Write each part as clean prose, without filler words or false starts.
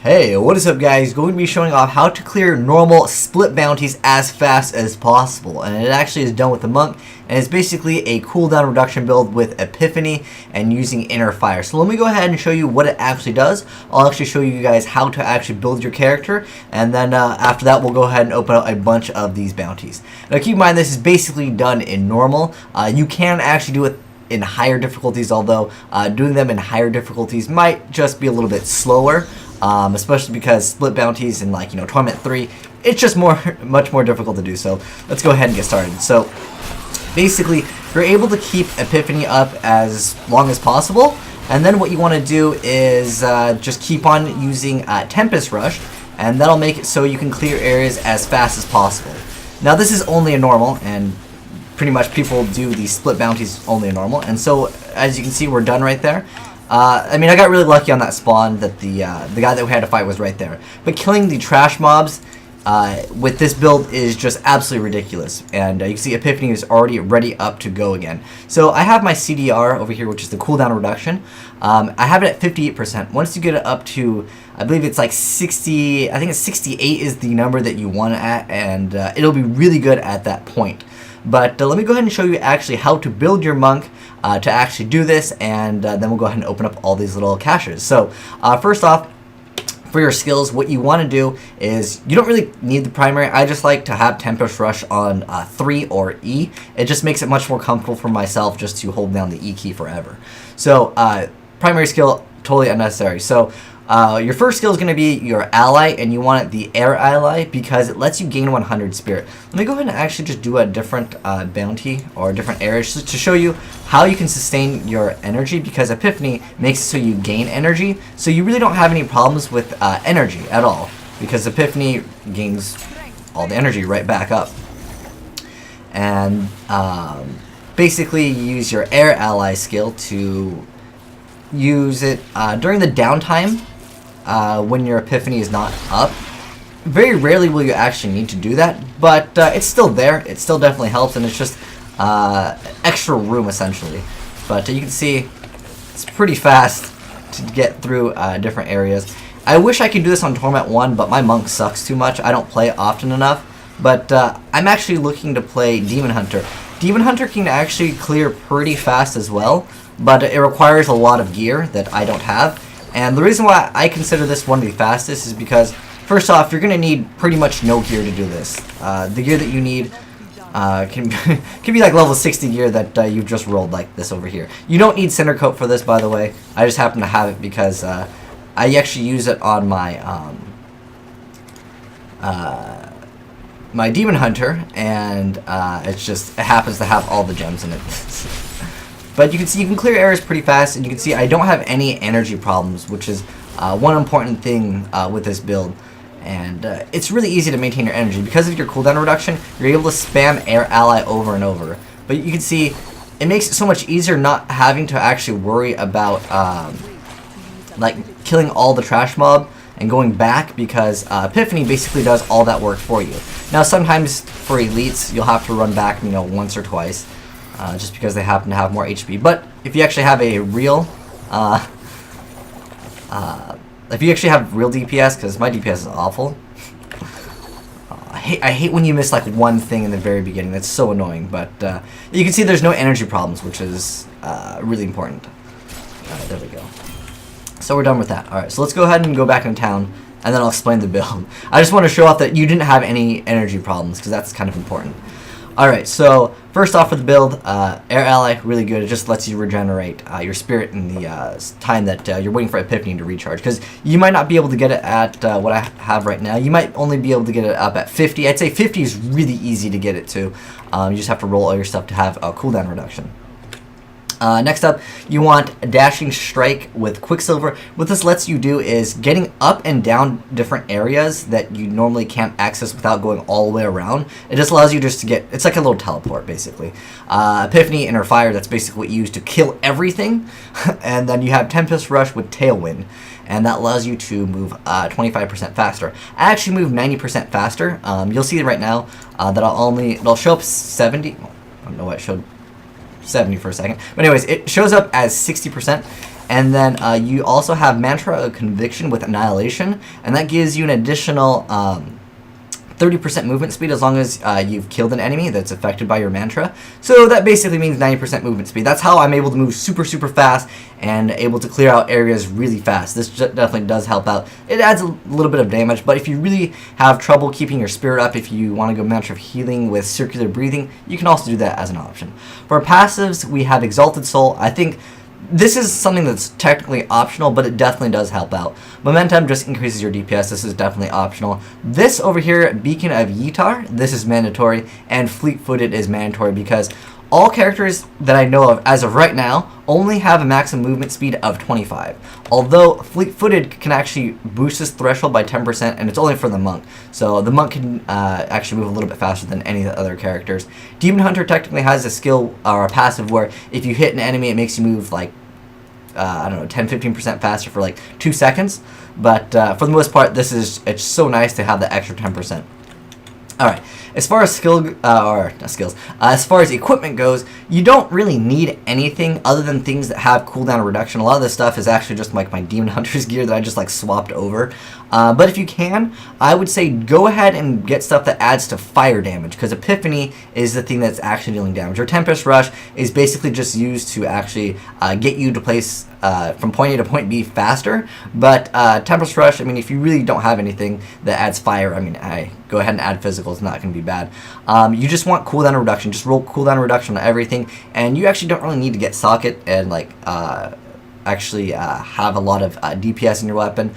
Hey, what is up guys? Going to be showing off how to clear normal split bounties as fast as possible, and it actually is done with the monk, and it's basically a cooldown reduction build with Epiphany and using inner fire. So let me go ahead and show you what it actually does. I'll actually show you guys how to actually build your character, and then after that we'll go ahead and open up a bunch of these bounties. Now keep in mind this is basically done in normal. You can actually do it in higher difficulties, although doing them in higher difficulties might just be a little bit slower. Especially because split bounties in Torment 3, it's just much more difficult to do. So let's go ahead and get started. So basically you're able to keep Epiphany up as long as possible, and then what you want to do is just keep on using Tempest Rush, and that'll make it so you can clear areas as fast as possible. Now this is only a normal, and pretty much people do these split bounties only a normal, and so as you can see we're done right there. I mean, I got really lucky on that spawn that the guy that we had to fight was right there. But killing the trash mobs with this build is just absolutely ridiculous. And you can see Epiphany is already ready up to go again. So I have my CDR over here, which is the cooldown reduction. I have it at 58%. Once you get it up to, I believe it's like 60, I think it's 68 is the number that you want it at, and it'll be really good at that point. But let me go ahead and show you actually how to build your monk to actually do this, and then we'll go ahead and open up all these little caches. So first off, for your skills, what you want to do is, you don't really need the primary. I just like to have Tempest Rush on 3 or E. It just makes it much more comfortable for myself just to hold down the E key forever. So primary skill, totally unnecessary. So your first skill is going to be your ally, and you want it the air ally because it lets you gain 100 spirit. Let me go ahead and actually just do a different bounty or different areas to show you how you can sustain your energy, because Epiphany makes it so you gain energy, so you really don't have any problems with energy at all, because Epiphany gains all the energy right back up. And basically you use your air ally skill to use it during the downtime. When your Epiphany is not up. Very rarely will you actually need to do that, but it's still there. It still definitely helps, and it's just extra room essentially. But you can see it's pretty fast to get through different areas. I wish I could do this on Torment 1, but my monk sucks too much. I don't play it often enough. But I'm actually looking to play Demon Hunter. Demon Hunter can actually clear pretty fast as well, but it requires a lot of gear that I don't have. And the reason why I consider this one to be fastest is because, first off, you're going to need pretty much no gear to do this. The gear that you need can be like level 60 gear that you've just rolled, like this over here. You don't need Cinder Coat for this, by the way. I just happen to have it because I actually use it on my my Demon Hunter, and it happens to have all the gems in it. But you can see you can clear areas pretty fast, and you can see I don't have any energy problems, which is one important thing with this build. And it's really easy to maintain your energy. Because of your cooldown reduction, you're able to spam air ally over and over. But you can see it makes it so much easier not having to actually worry about like killing all the trash mob and going back, because Epiphany basically does all that work for you. Now sometimes for elites you'll have to run back once or twice. Just because they happen to have more HP. But if you actually have a real, DPS, because my DPS is awful. I hate when you miss like one thing in the very beginning. That's so annoying. But you can see there's no energy problems, which is really important. Alright, there we go. So we're done with that. Alright, so let's go ahead and go back in town, and then I'll explain the build. I just want to show off that you didn't have any energy problems, because that's kind of important. Alright, so first off for the build, Air Ally, really good. It just lets you regenerate your spirit in the time that you're waiting for Epiphany to recharge. Because you might not be able to get it at what I have right now. You might only be able to get it up at 50. I'd say 50 is really easy to get it to. You just have to roll all your stuff to have a cooldown reduction. Next up, you want Dashing Strike with Quicksilver. What this lets you do is getting up and down different areas that you normally can't access without going all the way around. It just allows you just to get, it's like a little teleport basically. Epiphany, Inner Fire, that's basically what you use to kill everything. And then you have Tempest Rush with Tailwind, and that allows you to move 25% faster. I actually move 90% faster. You'll see right now that it'll show up 70, I don't know what it showed 70 for a second. But anyways, it shows up as 60%, And then you also have Mantra of Conviction with Annihilation, and that gives you an additional 30% movement speed as long as you've killed an enemy that's affected by your mantra. So that basically means 90% movement speed. That's how I'm able to move super, super fast and able to clear out areas really fast. This definitely does help out. It adds a little bit of damage, but if you really have trouble keeping your spirit up, if you want to go Mantra of Healing with Circular Breathing, you can also do that as an option. For passives, we have Exalted Soul. I think this is something that's technically optional, but it definitely does help out. Momentum just increases your DPS. This is definitely optional. This over here, Beacon of Yitar, this is mandatory, and Fleet-Footed is mandatory because all characters that I know of as of right now only have a maximum movement speed of 25. Although Fleet-Footed can actually boost this threshold by 10%, and it's only for the monk. So the monk can actually move a little bit faster than any of the other characters. Demon Hunter technically has a skill or a passive where if you hit an enemy, it makes you move like I don't know, 10-15% faster for like 2 seconds. But for the most part, it's so nice to have the extra 10%. Alright, as far as as far as equipment goes, you don't really need anything other than things that have cooldown reduction. A lot of this stuff is actually just like my Demon Hunter's gear that I just like swapped over. But if you can, I would say go ahead and get stuff that adds to fire damage, because Epiphany is the thing that's actually dealing damage. Or Tempest Rush is basically just used to actually get you to place from point A to point B faster. But Tempest Rush, I mean, if you really don't have anything that adds fire, I mean, go ahead and add physical. It's not going to be bad. You just want cooldown reduction. Just roll cooldown reduction on everything, and you actually don't really need to get socket and like actually have a lot of DPS in your weapon.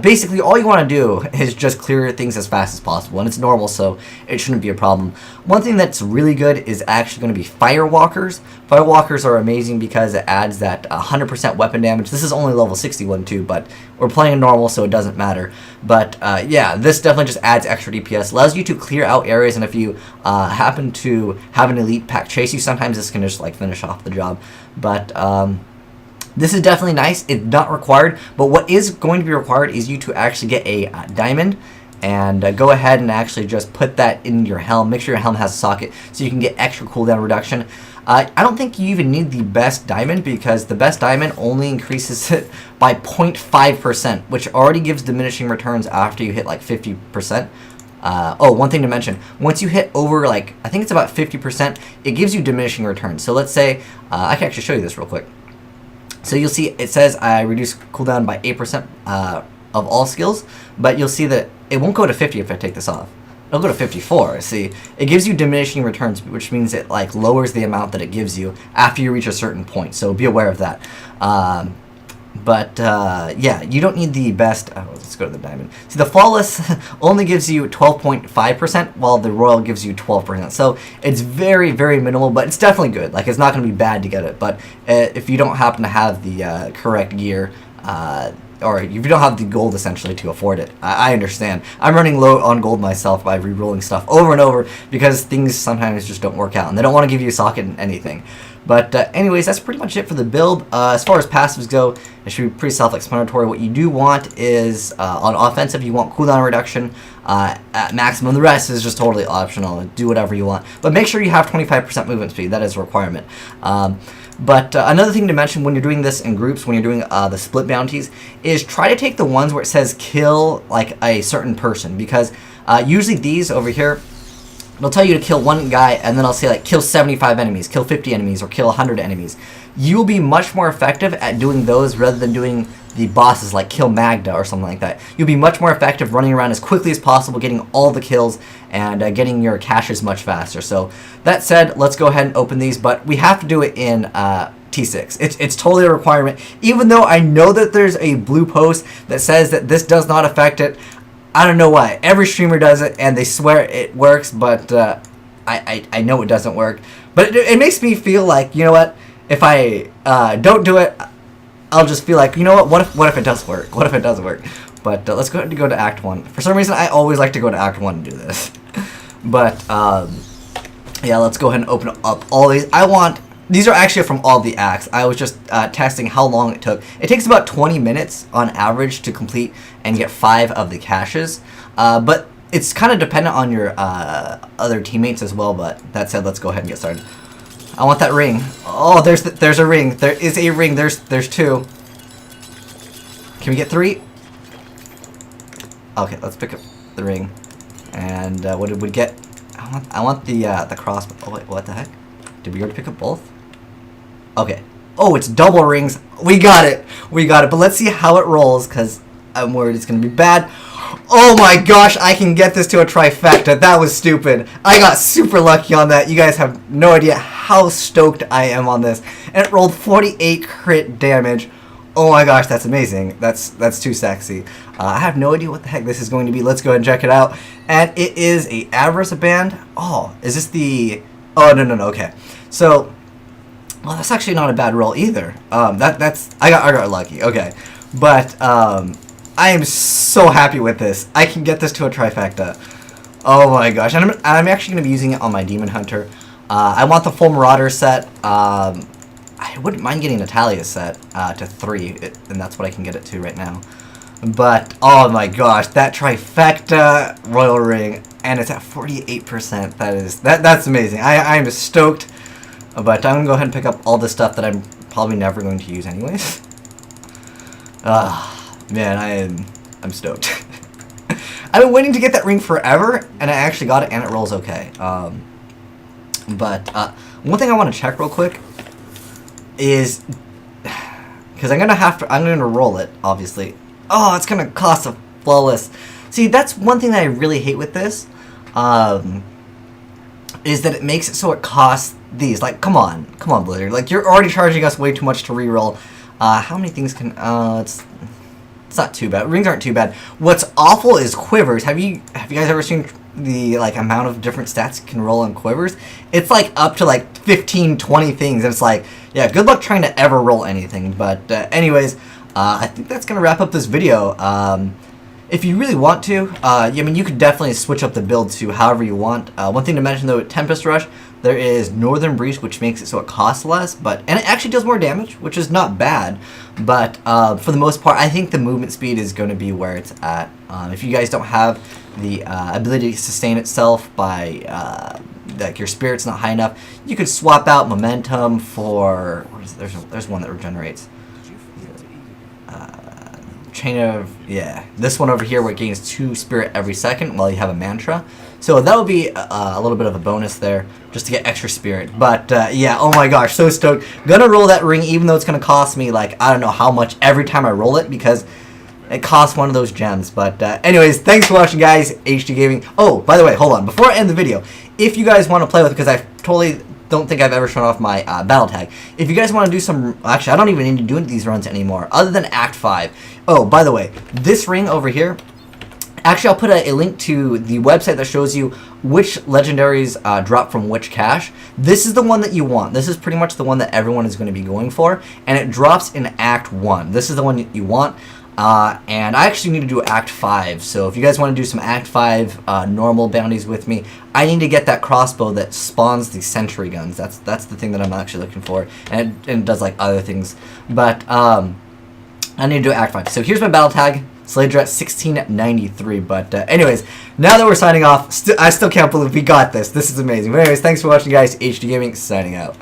Basically, all you want to do is just clear things as fast as possible, and it's normal, so it shouldn't be a problem. One thing that's really good is actually going to be Firewalkers. Firewalkers are amazing because it adds that 100% weapon damage. This is only level 61 too, but we're playing normal, so it doesn't matter. But yeah, this definitely just adds extra DPS. Allows you to clear out areas, and if you happen to have an elite pack chase you, sometimes this can just like finish off the job. But this is definitely nice. It's not required, but what is going to be required is you to actually get a diamond and go ahead and actually just put that in your helm. Make sure your helm has a socket so you can get extra cooldown reduction. I don't think you even need the best diamond, because the best diamond only increases it by 0.5%, which already gives diminishing returns after you hit like 50%. Oh, one thing to mention, once you hit over like, I think it's about 50%, it gives you diminishing returns. So let's say, I can actually show you this real quick. So you'll see it says I reduce cooldown by 8% of all skills, but you'll see that it won't go to 50 if I take this off. It'll go to 54. See, it gives you diminishing returns, which means it like lowers the amount that it gives you after you reach a certain point. So be aware of that. Yeah, you don't need the best. Oh, let's go to the diamond. See, the flawless only gives you 12.5%, while the royal gives you 12%. So it's very, very minimal, but it's definitely good. Like, it's not going to be bad to get it. But if you don't happen to have the correct gear, or if you don't have the gold essentially to afford it, I understand. I'm running low on gold myself by re-rolling stuff over and over because things sometimes just don't work out, and they don't want to give you a socket in anything. But anyways, that's pretty much it for the build. As far as passives go, it should be pretty self-explanatory. What you do want is, on offensive, you want cooldown reduction at maximum. The rest is just totally optional. Do whatever you want. But make sure you have 25% movement speed. That is a requirement. But another thing to mention when you're doing this in groups, when you're doing the split bounties, is try to take the ones where it says kill like a certain person, because usually these over here, it'll tell you to kill one guy, and then I'll say like kill 75 enemies, kill 50 enemies, or kill 100 enemies. You'll be much more effective at doing those rather than doing the bosses like kill Magda or something like that. You'll be much more effective running around as quickly as possible, getting all the kills, and getting your caches much faster. So that said, let's go ahead and open these, but we have to do it in T6. It's totally a requirement. Even though I know that there's a blue post that says that this does not affect it, I don't know why. Every streamer does it, and they swear it works, but I know it doesn't work. But it makes me feel like, you know what, if I don't do it, I'll just feel like, you know what if it does work? What if it does work? But let's go ahead and go to Act 1. For some reason, I always like to go to Act 1 and do this. But, yeah, let's go ahead and open up all these. These are actually from all the acts. I was just testing how long it took. It takes about 20 minutes on average to complete and get 5 of the caches. But it's kind of dependent on your other teammates as well. But that said, let's go ahead and get started. I want that ring. Oh, there's a ring. There is a ring. There's 2. Can we get 3? Okay, let's pick up the ring. And what did we get? I want the crossbow. Oh wait, what the heck? Did we already pick up both? Okay. Oh, it's double rings. We got it. We got it. But let's see how it rolls, because I'm worried it's going to be bad. Oh my gosh, I can get this to a trifecta. That was stupid. I got super lucky on that. You guys have no idea how stoked I am on this. And it rolled 48 crit damage. Oh my gosh, that's amazing. That's too sexy. I have no idea what the heck this is going to be. Let's go ahead and check it out. And it is a Avarice band. Oh, is this the... Oh, no, okay. So, well, that's actually not a bad roll either. I got lucky. Okay. But, I am so happy with this. I can get this to a trifecta. Oh my gosh. And I'm actually going to be using it on my Demon Hunter. I want the full Marauder set. I wouldn't mind getting Natalia's set to 3, and that's what I can get it to right now. But, oh my gosh, that trifecta Royal Ring, and it's at 48%. That's amazing. I am stoked, but I'm going to go ahead and pick up all the stuff that I'm probably never going to use anyways. Man, I'm stoked. I've been waiting to get that ring forever, and I actually got it, and it rolls okay. But one thing I want to check real quick is, because I'm gonna roll it, obviously. Oh, it's gonna cost a flawless. See, that's one thing that I really hate with this, is that it makes it so it costs these. Like, come on, Blizzard. Like, you're already charging us way too much to reroll. How many things can? It's not too bad. Rings aren't too bad. What's awful is quivers. Have you guys ever seen the amount of different stats you can roll on quivers? It's like up to like 15, 20 things, and it's like, yeah, good luck trying to ever roll anything. But anyways, I think that's gonna wrap up this video. If you really want to, I mean, you could definitely switch up the build to however you want. One thing to mention though, with Tempest Rush, there is Northern Breach, which makes it so it costs less, and it actually does more damage, which is not bad. But for the most part, I think the movement speed is going to be where it's at. If you guys don't have the ability to sustain itself by like your spirit's not high enough, you could swap out momentum for there's one that regenerates. Chain of, yeah, this one over here where it gains 2 spirit every second while you have a mantra. So that would be a little bit of a bonus there, just to get extra spirit. But yeah, oh my gosh, so stoked. Gonna roll that ring, even though it's gonna cost me like I don't know how much every time I roll it, because it costs one of those gems. But anyways, thanks for watching, guys. HD Gaming. Oh, by the way, hold on, before I end the video, if you guys want to play with, because I totally don't think I've ever shown off my battle tag. If you guys want to do some, actually I don't even need to do these runs anymore, other than Act 5. Oh, by the way, this ring over here, actually I'll put a link to the website that shows you which legendaries drop from which cache. This is the one that you want. This is pretty much the one that everyone is going to be going for, and it drops in Act 1. This is the one that you want. And I actually need to do Act 5, so if you guys want to do some Act 5 normal bounties with me, I need to get that crossbow that spawns the sentry guns. That's the thing that I'm actually looking for, and it does like other things. But I need to do Act 5. So here's my battle tag, Slaydra at 1693. But anyways, now that we're signing off, I still can't believe we got this. This is amazing. But anyways, thanks for watching, guys. HD Gaming signing out.